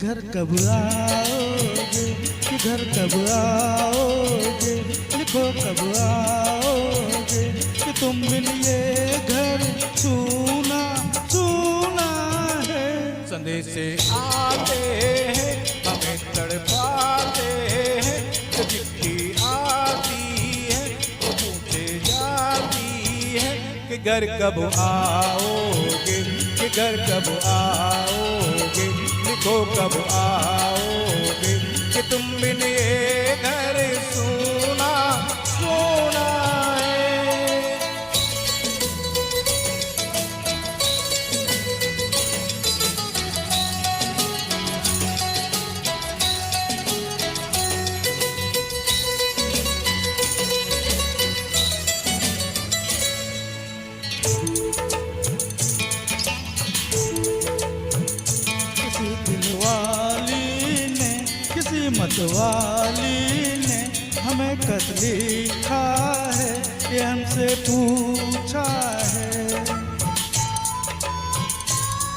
घर कब आओगे, कि घर कब आओगे, लिखो कब आओगे, कि तुम बिन ये घर सूना सूना है। संदेशे आते हैं हमें तड़पाते हैं, तो चिट्ठी आती है तो पूछे जाती है कि घर कब आओगे, कि घर कब आओगे, लिखो कब आओगे, कि तुम बिन ये घर सूना सूना है। किसी मतवाली ने हमें खत लिखा है, ये हमसे पूछा है।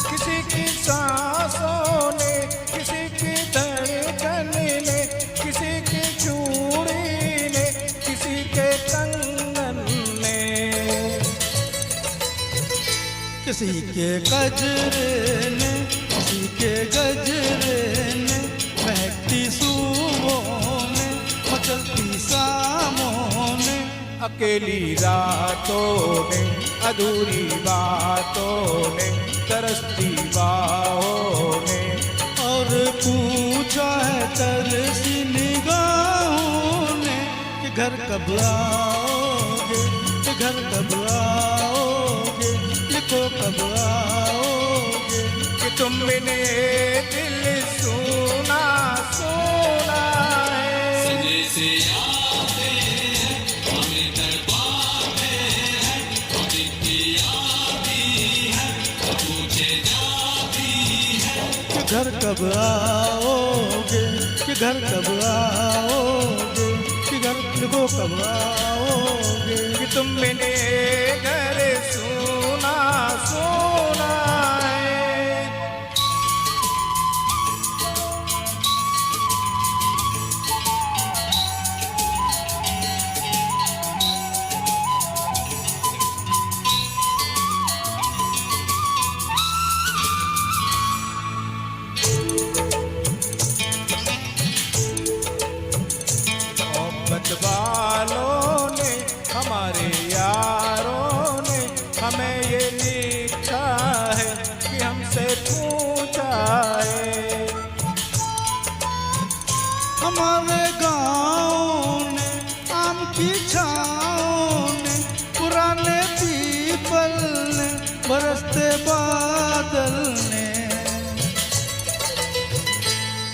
किसी की सांसों ने, किसी की धड़कन ने, किसी की चूड़ी ने, किसी के कंगन ने, किसी के गजरे ने, किसी के गजरे ने, महकती सुबहों में, मचलती शामों में, अकेली रातों में, अधूरी बातों ने, तरसती बाहों ने, और पूछा है तरसी निगाहों ने कि घर कब आओगे, कि घर कब आओगे, लिखो कब आओगे, कि तुम बिन दिल सुना सुना है। संदेशे आते हैं हमें तड़पाते हैं, और चिट्ठी आती है तो पूछे जाती है कि घर कब आओगे, कि घर कब आओगे, कि घर लिखो कब आओगे, कि तुम बिन घर सुना सुना है। मोहब्बत वालों ने, हमारे यारों ने हमें ये लिखा है कि हमसे पूछा है। हमारे गाँव ने, आम की छाँव ने, पुराने पीपल ने, बरसते बादल ने,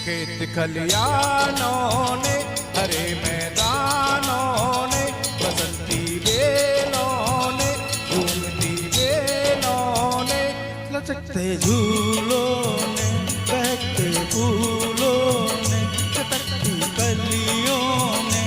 खेत खलियानों ने, हरे मैदानों ने, बसंती बेलों ने, घूमती बेलों ने, लचकते झूलों ने, बहकते फूलों ने, चटकती कलियों ने,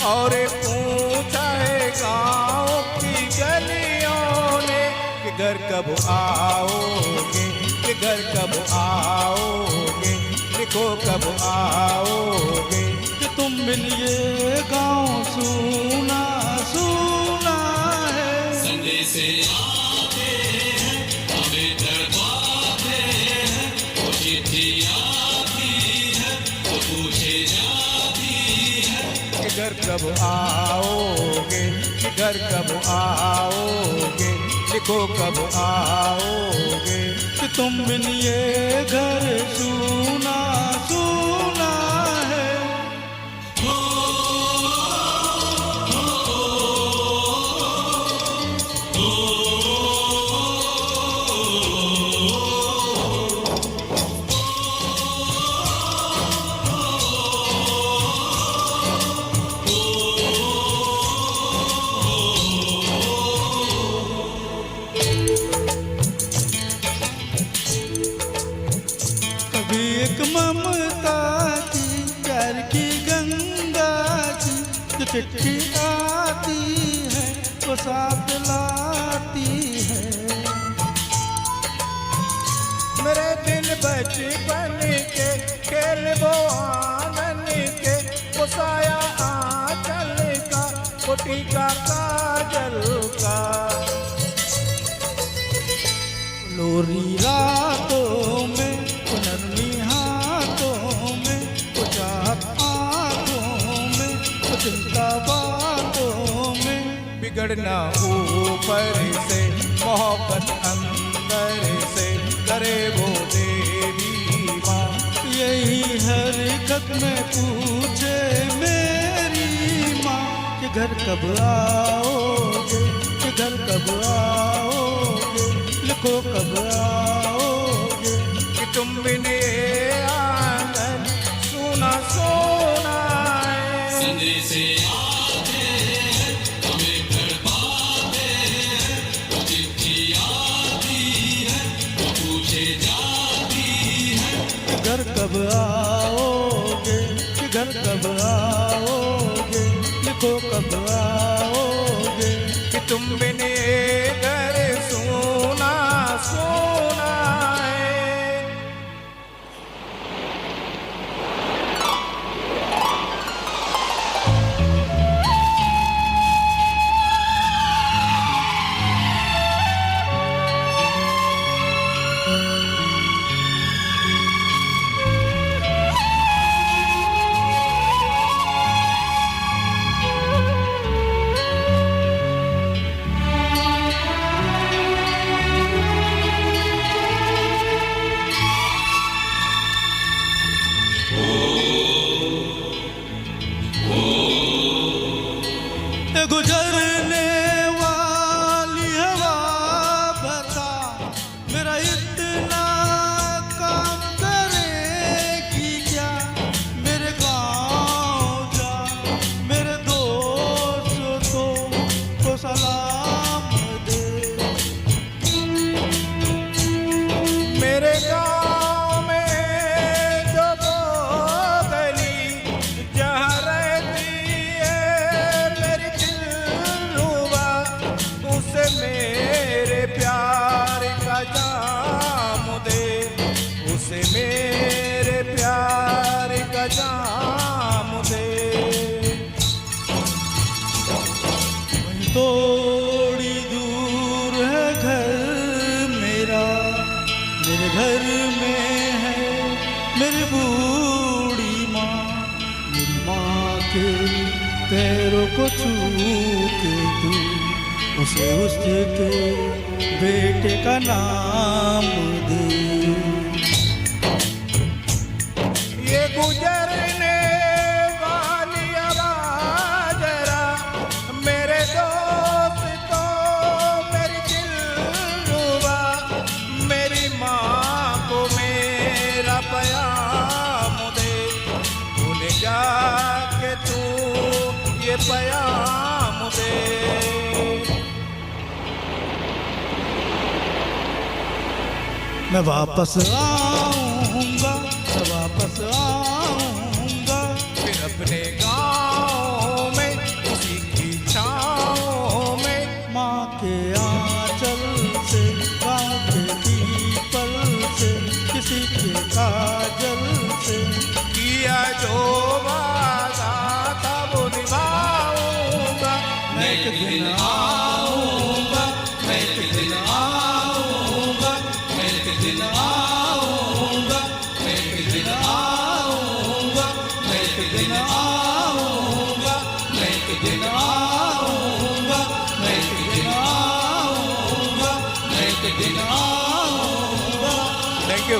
और पूछा है गाँव की गलियों ने कि घर कब आओगे, कि घर कब आओगे, लिखो कब आओगे, कि तुम बिन ये गाँव सूना सूना है। संदेशे आते हैं हमें तड़पाते हैं, और चिट्ठी आती है तो पूछे जाती है कि घर कब आओगे, कि घर कब आओगे, लिखो कब आओगे, कि तुम बिन ये घर सूना सूना है। कभी एक ममता की प्यार की गंगा की जो चिट्ठी आती है वो साथ लाती है। मेरे दिल बचपन के टीका काजल का। लोरी रातों में नरमी हाथों में चाहत आँखों में चिंता बातों में। बिगड़ना ऊपर से मोहब्बत अंदर से करे वो देवी माँ। यही हरकत में पूछे मेरी माँ कि घर कब आओगे, कि घर कब आओगे, लिखो कब आओगे। कि तुम बिने आंगन सुना सोना है। संदेशे आते हैं हमें तड़पाते हैं, वो चिट्ठी आती है वो पूछे जाती है। घर कब आओगे, कि घर कब आओगे, लिखो कब आओगे। कि तुम बिने घर सोना सोना है। गुजरने वाली हवा बता मेरा इतना काम करेगी क्या। मेरे गाँव जा मेरे दोस्तों को सलाम दे। मेरे गाँव में जो वो गली जहाँ रहती है मेरी दिलरुबा, उसे मेरे प्यार का जाम दे। उसे मेरे प्यार का जाम दे। वहीं थोड़ी दूर है घर मेरा, मेरे घर में है मेरी बूढ़ी माँ। मेरी माँ के पैरों को छू के तू उसे उसके बेटे का नाम दे। ये गुजरने वाली आवाज़ जरा मेरे दोस्तों मेरी दिलरुबा, मेरी माँ को मेरा प्याम दे। भूल जाके तू ये प्याम दे। मैं वापस आऊँगा, मैं वापस आऊँगा। फिर अपने गाँव में उसी की छाँव में। माँ के आंचल से, गाँव के पीपल से, किसी के काजल से किया जो वादा था वो निभाऊंगा। मैं एक दिन आऊँगा, मैं एक दिन आऊँगा, मैं एक दिन आऊँगा, मैं एक दिन आऊँगा, मैं एक दिन आऊँगा, मैं एक दिन आऊँगा, मैं एक दिन आऊँगा, मैं एक दिन आऊँगा। Thank you.